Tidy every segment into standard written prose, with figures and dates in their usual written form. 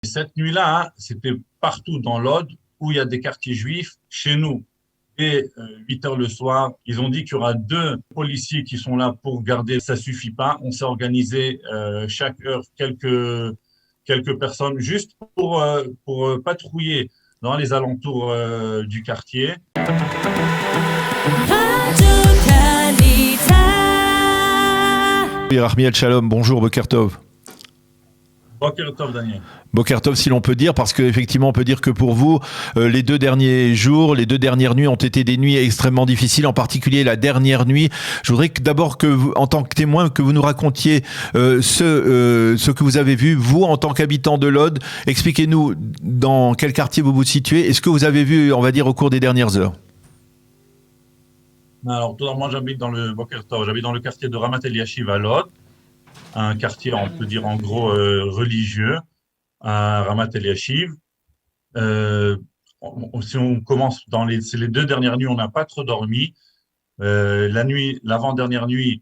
Cette nuit-là, hein, c'était partout dans l'Aude où il y a des quartiers juifs. Chez nous, et 8 heures le soir, ils ont dit qu'il y aura 2 policiers qui sont là pour garder. Ça suffit pas. On s'est organisé chaque heure quelques personnes juste pour patrouiller dans les alentours du quartier. Rahmiel Shalom, bonjour, Boker Tov. Boker Tov, Daniel. Boker Tov, si l'on peut dire, parce qu'effectivement, on peut dire que pour vous, les 2 derniers jours, les 2 dernières nuits ont été des nuits extrêmement difficiles, en particulier la dernière nuit. Je voudrais d'abord que vous, en tant que témoin, que vous nous racontiez ce que vous avez vu, vous, en tant qu'habitant de l'Aude. Expliquez-nous dans quel quartier vous vous situez et ce que vous avez vu, on va dire, au cours des dernières heures. Alors, tout d'abord, moi, j'habite dans le Boker Tov, j'habite dans le quartier de Ramat Eliashiv à l'Aude, un quartier, on peut dire en gros, religieux, à Ramat Eliashiv. Si on commence c'est les 2 dernières nuits, on n'a pas trop dormi. L'avant-dernière nuit,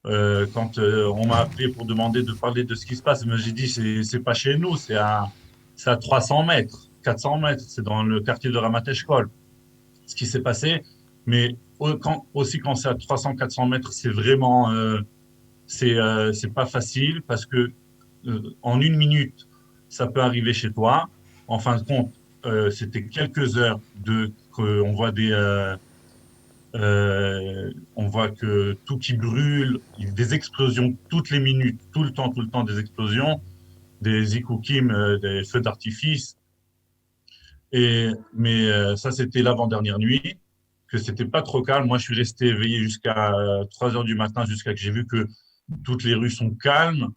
quand on m'a appelé pour demander de parler de ce qui se passe, mais j'ai dit c'est pas chez nous, c'est à 300 mètres, 400 mètres, c'est dans le quartier de Ramat Eshkol. Ce qui s'est passé, mais quand c'est à 300-400 mètres, c'est vraiment c'est pas facile parce que en 1 minute, ça peut arriver chez toi. En fin de compte, c'était quelques heures qu'on voit on voit que tout qui brûle, des explosions toutes les minutes, tout le temps des explosions, des zikoukim, des feux d'artifice. Mais ça, c'était l'avant-dernière nuit, que c'était pas trop calme. Moi, je suis resté éveillé jusqu'à 3 heures du matin, jusqu'à que j'ai vu que toutes les rues sont calmes,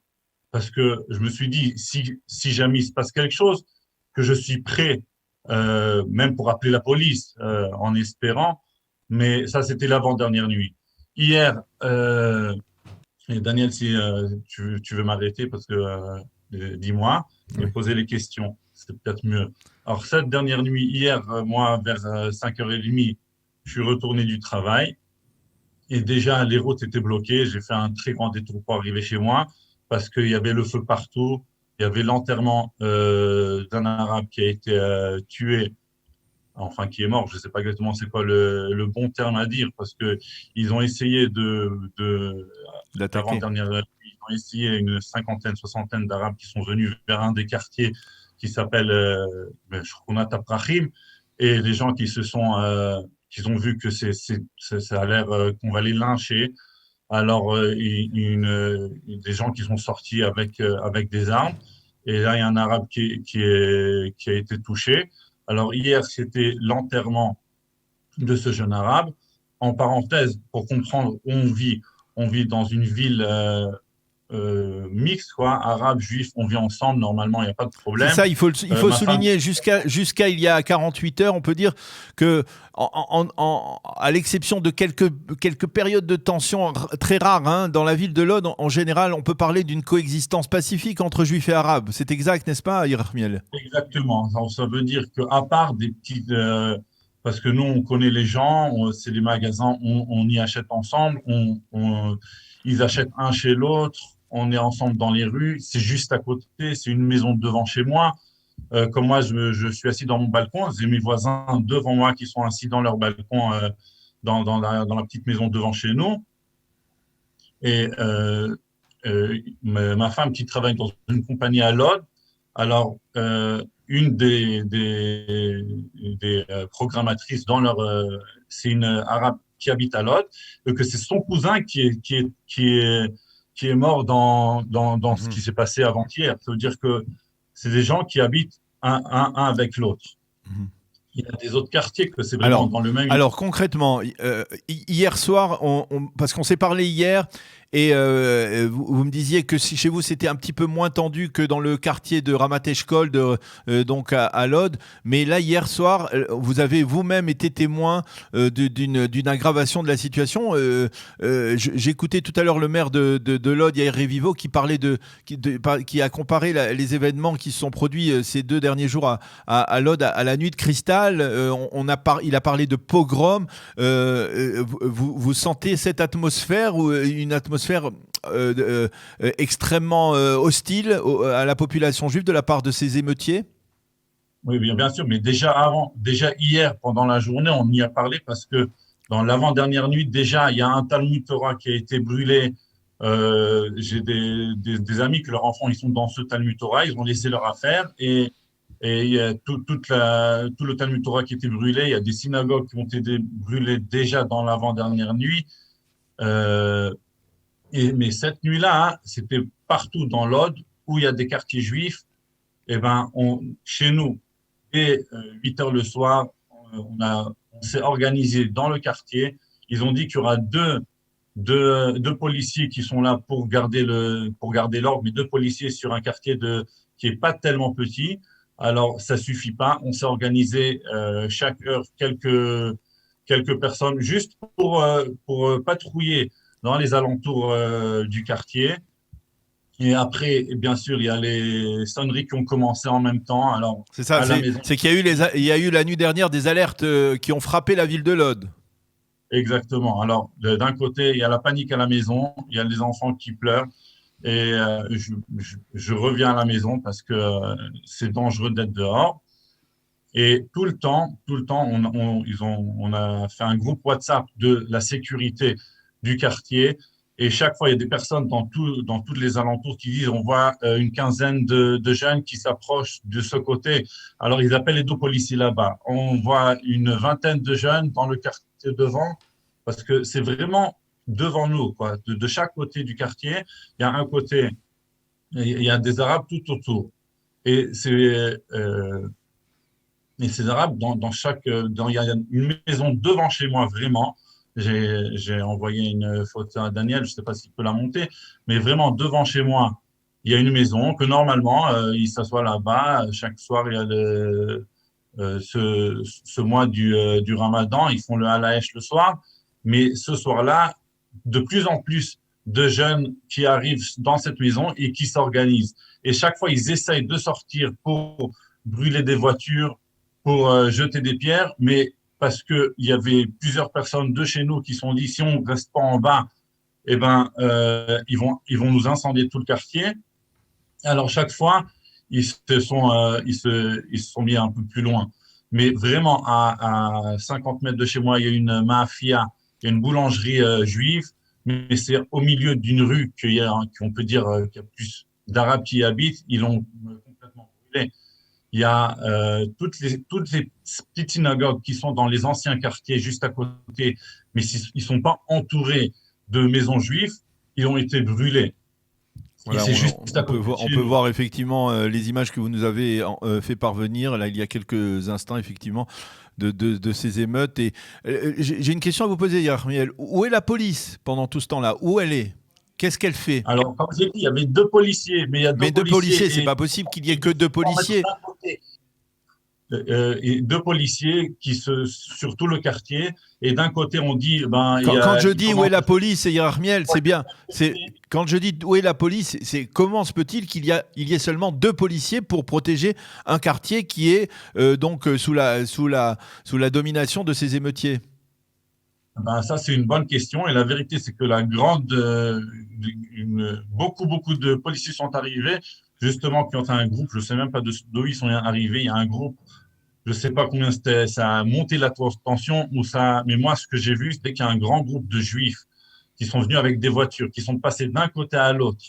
parce que je me suis dit, si jamais il se passe quelque chose, que je suis prêt, même pour appeler la police, en espérant. Mais ça, c'était l'avant-dernière nuit. Hier, et Daniel, si tu veux m'arrêter, parce que dis-moi, et poser les questions, c'est peut-être mieux. Alors, cette dernière nuit, hier, moi, vers 5h30, je suis retourné du travail. Et déjà, les routes étaient bloquées. J'ai fait un très grand détour pour arriver chez moi parce qu'il y avait le feu partout. Il y avait l'enterrement d'un Arabe qui a été tué, enfin qui est mort. Je ne sais pas exactement c'est quoi le bon terme à dire parce que ils ont essayé D'attaquer. ils ont essayé une cinquantaine, soixantaine d'Arabes qui sont venus vers un des quartiers qui s'appelle Shkhounat Aprahim et les gens qu'ils ont vu que ça a l'air qu'on va les lyncher. Alors, des gens qui sont sortis avec des armes. Et là, il y a un arabe qui a été touché. Alors, hier, c'était l'enterrement de ce jeune arabe. En parenthèse, pour comprendre où on vit dans une ville mixte, quoi, arabe, juif, on vit ensemble, normalement, il n'y a pas de C'est problème. ça, il faut souligner, jusqu'à il y a 48 heures, on peut dire que, à l'exception de quelques périodes de tension très rares hein, dans la ville de l'Aude, en général, on peut parler d'une coexistence pacifique entre juifs et arabes. C'est exact, n'est-ce pas, Rahmiel? Exactement. Ça veut dire qu'à part des petites... parce que nous, on connaît les gens, c'est des magasins, on y achète ensemble, ils achètent un chez l'autre, on est ensemble dans les rues, c'est juste à côté, c'est une maison devant chez moi. Comme moi, je suis assis dans mon balcon, j'ai mes voisins devant moi qui sont assis dans leur balcon dans la petite maison devant chez nous. Et ma femme qui travaille dans une compagnie à Lod, alors une des programmatrices c'est une arabe qui habite à Lod, que c'est son cousin qui est mort dans ce qui s'est passé avant-hier. Ça veut dire que c'est des gens qui habitent un avec l'autre. Il y a des autres quartiers que c'est vraiment dans le même... Alors concrètement, hier soir, parce qu'on s'est parlé hier, et vous me disiez que chez vous c'était un petit peu moins tendu que dans le quartier de Ramat Eshkol, donc à Lod. Mais là, hier soir, vous avez vous-même été témoin d'une aggravation de la situation. J'écoutais tout à l'heure le maire de Lod, Yair Revivo, qui parlait qui a comparé les événements qui se sont produits ces 2 derniers jours à Lod, à la nuit de cristal. Il a parlé de pogrom. Vous sentez cette atmosphère ou une atmosphère atmosphère extrêmement hostile à la population juive de la part de ces émeutiers? Oui, bien sûr, mais déjà hier, pendant la journée, on y a parlé parce que dans l'avant-dernière nuit, déjà, il y a un Talmud Torah qui a été brûlé. J'ai des amis que leurs enfants, ils sont dans ce Talmud Torah, ils ont laissé leur affaire et il y a tout le Talmud Torah qui a été brûlé. Il y a des synagogues qui ont été brûlées déjà dans l'avant-dernière nuit. Euh, mais cette nuit-là, hein, c'était partout dans l'Aude où il y a des quartiers juifs. Eh ben, chez nous, et 8 heures le soir, on s'est organisé dans le quartier. Ils ont dit qu'il y aura deux policiers qui sont là pour garder l'ordre, mais deux policiers sur un quartier qui est pas tellement petit. Alors, ça suffit pas. On s'est organisé chaque heure quelques personnes juste pour patrouiller dans les alentours du quartier. Et après, bien sûr, il y a les sonneries qui ont commencé en même temps. Alors, C'est ça, à la maison. c'est qu'il y a eu il y a eu la nuit dernière des alertes qui ont frappé la ville de Lod. Exactement. Alors, d'un côté, il y a la panique à la maison, il y a les enfants qui pleurent, et je reviens à la maison parce que c'est dangereux d'être dehors. Et tout le temps, on a fait un groupe WhatsApp de la sécurité du quartier. Et chaque fois, il y a des personnes dans tous les alentours qui disent on voit une quinzaine de jeunes qui s'approchent de ce côté. Alors, ils appellent les deux policiers là-bas. On voit une vingtaine de jeunes dans le quartier devant, parce que c'est vraiment devant nous, quoi. De chaque côté du quartier, il y a un côté, il y a des Arabes tout autour. Et ces Arabes, il y a une maison devant chez moi, vraiment. J'ai envoyé une photo à Daniel, je ne sais pas s'il peut la monter, mais vraiment devant chez moi, il y a une maison que normalement, ils s'assoient là-bas. Chaque soir, il y a ce mois du Ramadan, ils font le halaèche le soir. Mais ce soir-là, de plus en plus de jeunes qui arrivent dans cette maison et qui s'organisent. Et chaque fois, ils essayent de sortir pour brûler des voitures, pour jeter des pierres, mais parce qu'il y avait plusieurs personnes de chez nous qui se sont dit, si on ne reste pas en bas, eh ben, ils vont nous incendier tout le quartier. Alors, chaque fois, ils se sont mis un peu plus loin. Mais vraiment, à 50 mètres de chez moi, il y a une mafia, il y a une boulangerie juive, mais c'est au milieu d'une rue qu'on peut dire qu'il y a plus d'Arabes qui y habitent. Ils l'ont complètement brûlé. Il y a toutes les petites synagogues qui sont dans les anciens quartiers juste à côté, mais ils ne sont pas entourés de maisons juives, ils ont été brûlés. Et Voilà, c'est juste à côté de on chez peut nous. voir effectivement les images que vous nous avez fait parvenir, là, il y a quelques instants, effectivement, de ces émeutes. Et j'ai une question à vous poser, Yarmiel. Où est la police pendant tout ce temps-là? Où elle est? Qu'est-ce qu'elle fait? Alors, comme j'ai dit, il y avait deux policiers, mais il y a deux Mais deux policiers, c'est policiers pas possible qu'il y ait que et deux policiers. et deux policiers sur tout le quartier. Et d'un côté, on dit, ben, Quand je il dis où est commence la police, c'est Yarmiel, c'est bien. Quand je dis où est la police, c'est comment se peut-il il y ait seulement deux policiers pour protéger un quartier qui est donc sous la domination de ces émeutiers? ben, ça, c'est une bonne question. Et la vérité, c'est que beaucoup de policiers sont arrivés, justement, qui ont un groupe. Je ne sais même pas d'où ils sont arrivés. Il y a un groupe, je ne sais pas combien c'était, ça a monté la tension ou ça. Mais moi, ce que j'ai vu, c'était qu'il y a un grand groupe de juifs qui sont venus avec des voitures, qui sont passés d'un côté à l'autre.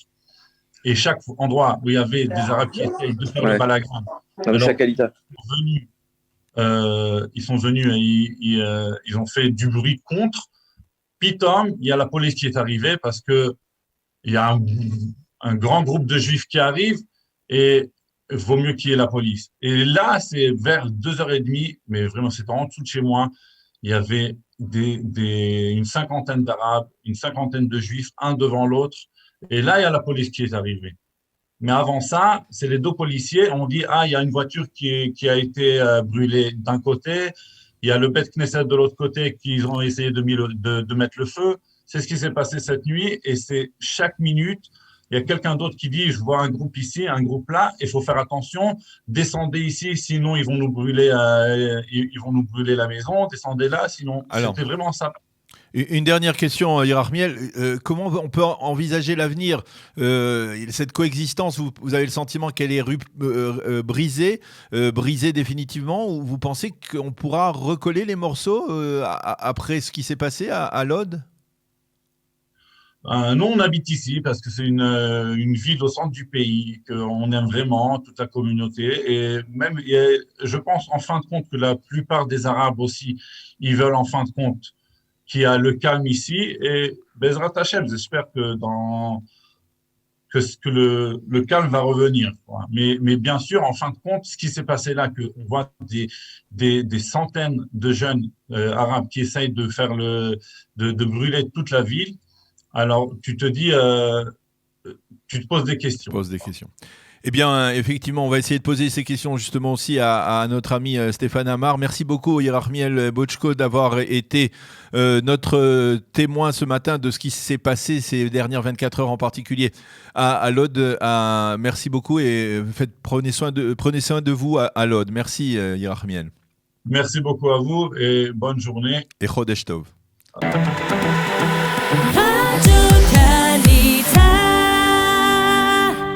Et chaque endroit où il y avait des Arabes qui essayent de faire le Ouais, balagram, avec sa alors qualité. ils sont venus et ils ont fait du bruit contre. Puis, Tom, il y a la police qui est arrivée parce que il y a un grand groupe de juifs qui arrive et il vaut mieux qu'il y ait la police. Et là, c'est vers 2h30, mais vraiment, c'était en dessous de chez moi. Il y avait une cinquantaine d'Arabes, une cinquantaine de Juifs, un devant l'autre. Et là, il y a la police qui est arrivée. Mais avant ça, c'est les deux policiers. On dit, ah, il y a une voiture qui a été brûlée d'un côté. Il y a le Beth Knesset de l'autre côté qui ont essayé de mettre le feu. C'est ce qui s'est passé cette nuit. Et c'est chaque minute, il y a quelqu'un d'autre qui dit, je vois un groupe ici, un groupe là. Il faut faire attention. Descendez ici, sinon ils vont nous brûler la maison. Descendez là, sinon Alors, c'était vraiment ça. Une dernière question, Yerachmiel. Comment on peut envisager l'avenir? Cette coexistence, vous avez le sentiment qu'elle est brisée, brisée définitivement, ou vous pensez qu'on pourra recoller les morceaux après ce qui s'est passé à Lod? Nous, on habite ici parce que c'est une ville au centre du pays, qu'on aime vraiment, toute la communauté. Et même, je pense en fin de compte que la plupart des Arabes aussi, ils veulent en fin de compte qu'il y a le calme ici. Et Bezrat Hashem, j'espère que le calme va revenir, quoi. Mais bien sûr, en fin de compte, ce qui s'est passé là, qu'on voit des centaines de jeunes Arabes qui essayent de brûler toute la ville, alors tu te dis, tu te poses des questions. Pose des questions. Eh bien, effectivement, on va essayer de poser ces questions justement aussi à notre ami Stéphane Amar. Merci beaucoup, Yerachmiel Bochko, d'avoir été notre témoin ce matin de ce qui s'est passé ces dernières 24 heures en particulier à Lod. Merci beaucoup et prenez soin de vous à Lod. Merci, Yerachmiel. Merci beaucoup à vous et bonne journée. Et Chodesh Tov.